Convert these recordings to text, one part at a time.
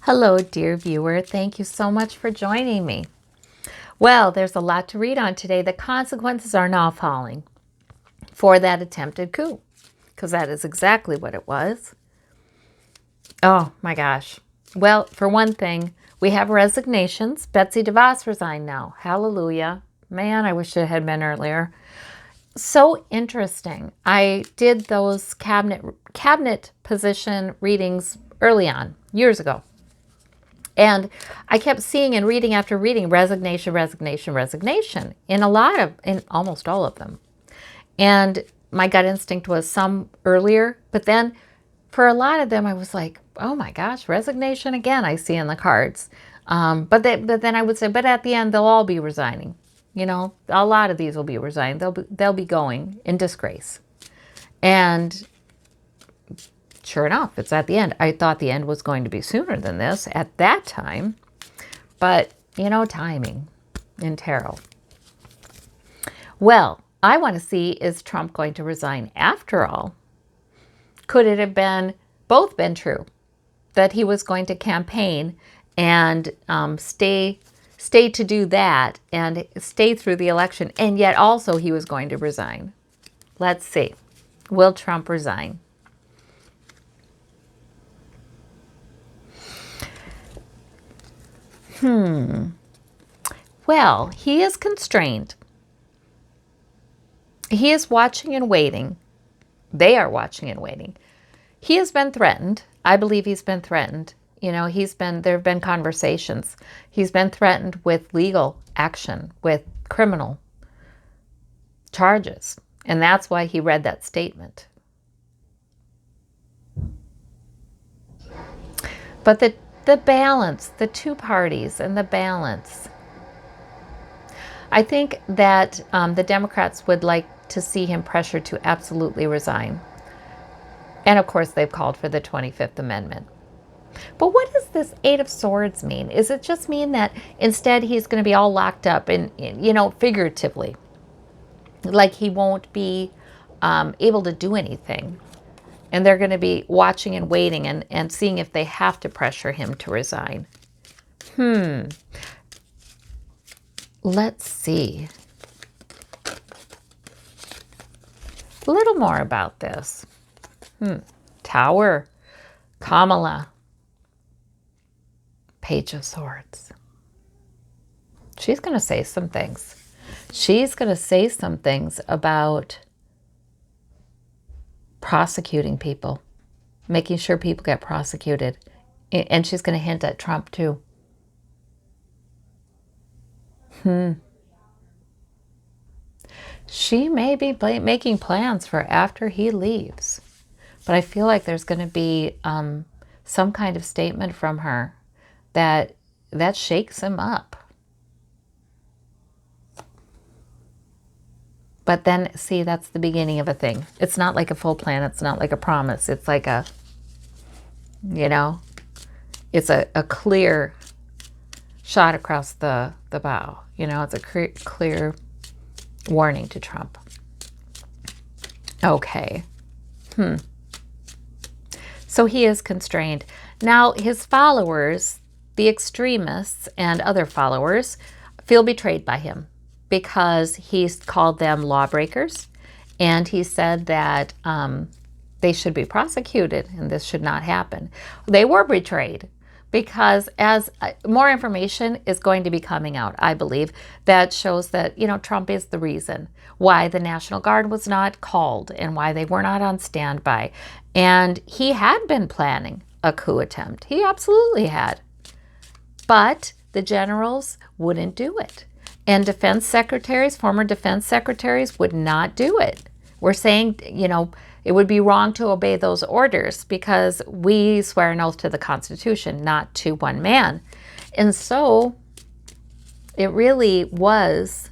Hello, dear viewer. Thank you so much for joining me. Well, there's a lot to read on today. The consequences are now falling for that attempted coup, because that is exactly what it was. Oh my gosh. Well, for one thing, we have resignations. Betsy DeVos resigned now. Hallelujah. Man, I wish it had been earlier. So interesting. I did those cabinet position readings early on, years ago. And I kept seeing and reading after reading resignation, resignation, resignation in almost all of them. And my gut instinct was some earlier, but then for a lot of them, I was like, oh my gosh, resignation again, I see in the cards. But then I would say, but at the end, they'll all be resigning. You know, a lot of these will be resigned. They'll be going in disgrace. And sure enough, it's at the end. I thought the end was going to be sooner than this at that time. But, you know, timing in tarot. Well, I want to see, is Trump going to resign after all? Could it have both been true? That he was going to campaign and stay to do that and stay through the election, and yet also he was going to resign. Let's see. Will Trump resign? Well, he is constrained. He is watching and waiting. They are watching and waiting. He has been threatened. I believe he's been threatened. You know, there have been conversations. He's been threatened with legal action, with criminal charges. And that's why he read that statement. But the balance, the two parties and the balance. I think that the Democrats would like to see him pressured to absolutely resign. And of course, they've called for the 25th Amendment. But what does this Eight of Swords mean? Is it just mean that instead he's going to be all locked up and, you know, figuratively, like he won't be able to do anything? And they're going to be watching and waiting and seeing if they have to pressure him to resign. Let's see. A little more about this. Tower, Kamala, Page of Swords. She's going to say some things. She's going to say some things about prosecuting people, making sure people get prosecuted. And she's going to hint at Trump too. She may be making plans for after he leaves. But I feel like there's going to be some kind of statement from her that shakes him up. But then, see, that's the beginning of a thing. It's not like a full plan. It's not like a promise. It's like a, you know, it's a clear shot across the bow. You know, it's a clear warning to Trump. Okay. So he is constrained. Now, his followers, the extremists and other followers, feel betrayed by him because he's called them lawbreakers. And he said that they should be prosecuted and this should not happen. They were betrayed because as more information is going to be coming out, I believe, that shows that, you know, Trump is the reason why the National Guard was not called and why they were not on standby. And he had been planning a coup attempt. He absolutely had. But the generals wouldn't do it. And defense secretaries, former defense secretaries, would not do it. We're saying, you know, it would be wrong to obey those orders because we swear an oath to the Constitution, not to one man. And so it really was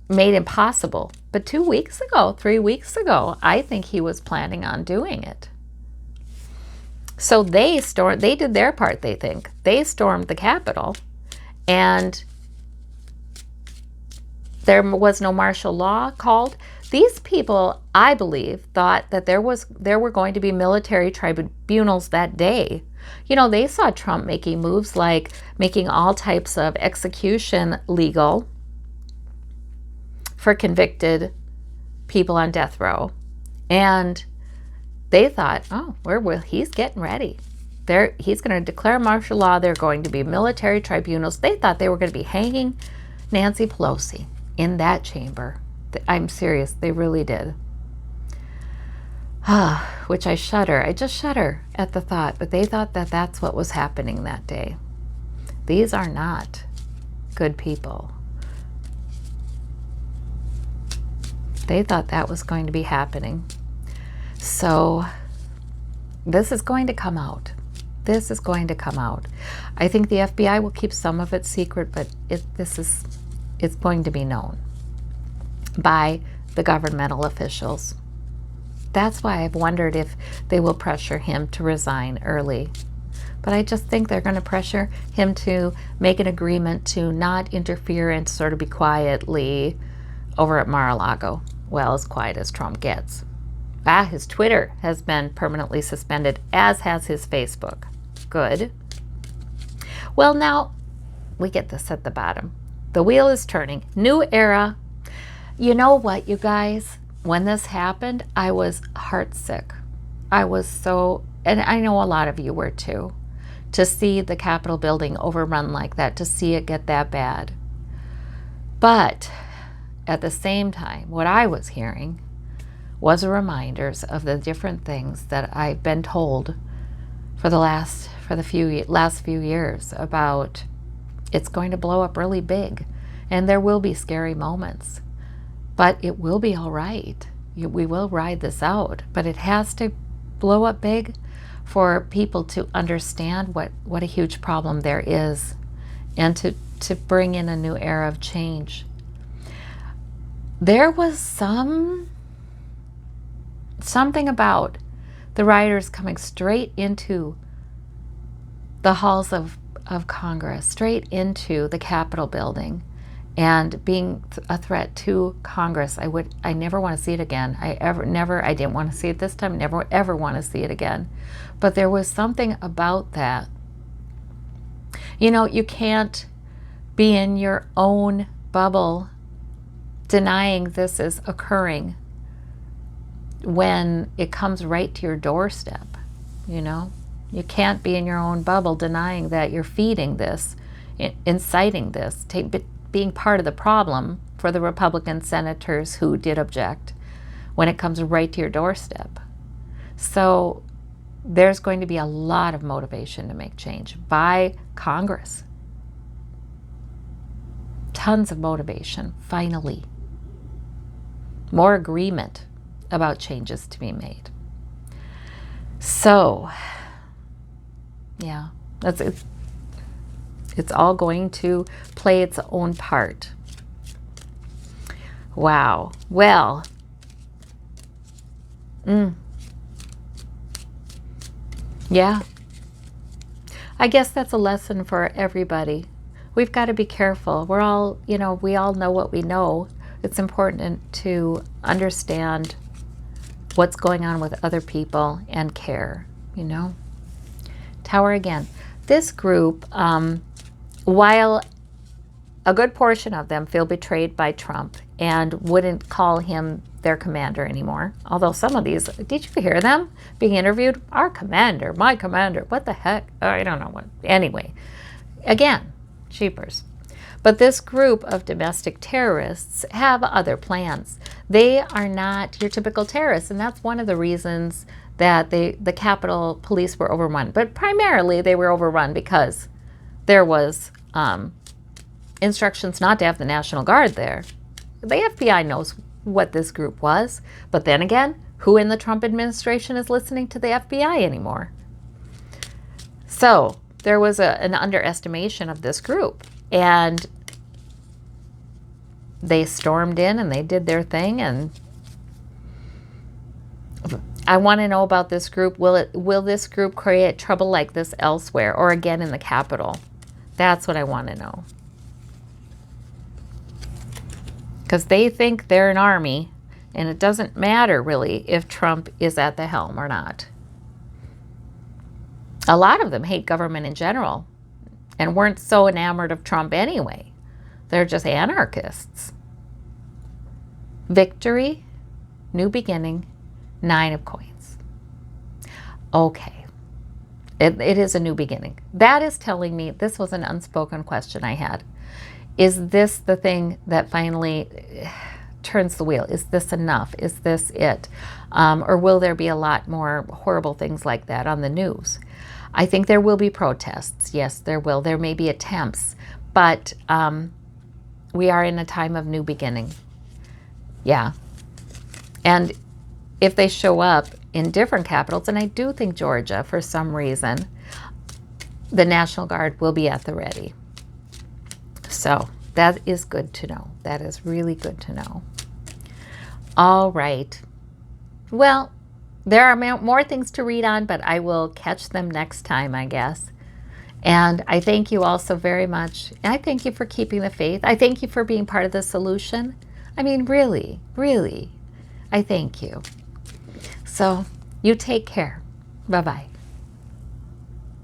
made impossible. But 2 weeks ago, 3 weeks ago, I think he was planning on doing it. So they did their part, they think. They stormed the Capitol, and there was no martial law called. These people, I believe, thought that there were going to be military tribunals that day You know, they saw Trump making moves like making all types of execution legal for convicted people on death row. And they thought, oh, he's getting ready. He's going to declare martial law. There are going to be military tribunals. They thought they were going to be hanging Nancy Pelosi in that chamber. I'm serious. They really did. Which I shudder. I just shudder at the thought. But they thought that that's what was happening that day. These are not good people. They thought that was going to be happening. So this is going to come out. This is going to come out. I think the FBI will keep some of it secret, but it's going to be known by the governmental officials. That's why I've wondered if they will pressure him to resign early. But I just think they're going to pressure him to make an agreement to not interfere and sort of be quietly over at Mar-a-Lago. Well, as quiet as Trump gets. His Twitter has been permanently suspended, as has his Facebook. Good. Well, now we get this at the bottom. The wheel is turning. New era. You know what, you guys? When this happened, I was heartsick. I was so, and I know a lot of you were too, to see the Capitol building overrun like that, to see it get that bad. But at the same time, what I was hearing was reminders of the different things that I've been told for the last few years about it's going to blow up really big, and there will be scary moments, but it will be all right. We will ride this out, but it has to blow up big for people to understand what a huge problem there is, and to bring in a new era of change. There was something about the rioters coming straight into the halls of Congress, straight into the Capitol building, and being a threat to Congress. I never want to see it again. I didn't want to see it this time, never ever want to see it again. But there was something about that. You know, you can't be in your own bubble denying this is occurring when it comes right to your doorstep. You know, you can't be in your own bubble denying that you're feeding this, inciting this, being part of the problem for the Republican senators who did object when it comes right to your doorstep. So there's going to be a lot of motivation to make change by Congress. Tons of motivation, finally. More agreement about changes to be made. So, yeah, that's it. It's all going to play its own part. Wow. Well, yeah. I guess that's a lesson for everybody. We've got to be careful. We're all, we all know what we know. It's important to understand what's going on with other people and care, Tower again. This group, while a good portion of them feel betrayed by Trump and wouldn't call him their commander anymore, although some of these, did you hear them being interviewed? Our commander, my commander, what the heck? I don't know what. Anyway, again, cheapers. But this group of domestic terrorists have other plans. They are not your typical terrorists, and that's one of the reasons that the Capitol Police were overrun. But primarily they were overrun because there was instructions not to have the National Guard there. The FBI knows what this group was, but then again, who in the Trump administration is listening to the FBI anymore? So there was an underestimation of this group, and they stormed in and they did their thing. And I want to know about this group. Will this group create trouble like this elsewhere or again in the Capitol? That's what I want to know. Because they think they're an army, and it doesn't matter really if Trump is at the helm or not. A lot of them hate government in general and weren't so enamored of Trump anyway. They're just anarchists. Victory, new beginning, 9 of coins. Okay, it is a new beginning. That is telling me this was an unspoken question I had. Is this the thing that finally turns the wheel? Is this enough? Is this it? Or will there be a lot more horrible things like that on the news? I think there will be protests. Yes, there will. There may be attempts. But we are in a time of new beginning. Yeah. And if they show up in different capitals, and I do think Georgia, for some reason, the National Guard will be at the ready. So that is good to know. That is really good to know. All right. Well, there are more things to read on, but I will catch them next time, I guess. And I thank you all so very much. I thank you for keeping the faith. I thank you for being part of the solution. I mean, really, really, I thank you. So you take care. Bye-bye.